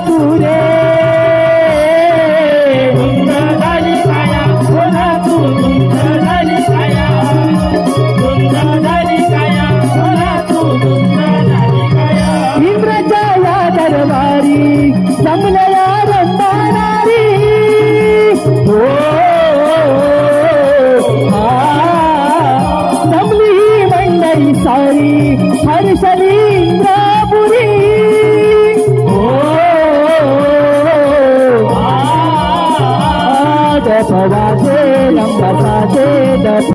तुरे धुंद झाली काया सोना तू धुंद झाली काया धुंद झाली काया सोना तू धुंद झाली काया इंद्राच्या या दरबारी जमलेला रंबारी हो जमली मंडळी सारी हर्षली इंद्रापुरी दपवाजे लंबाचे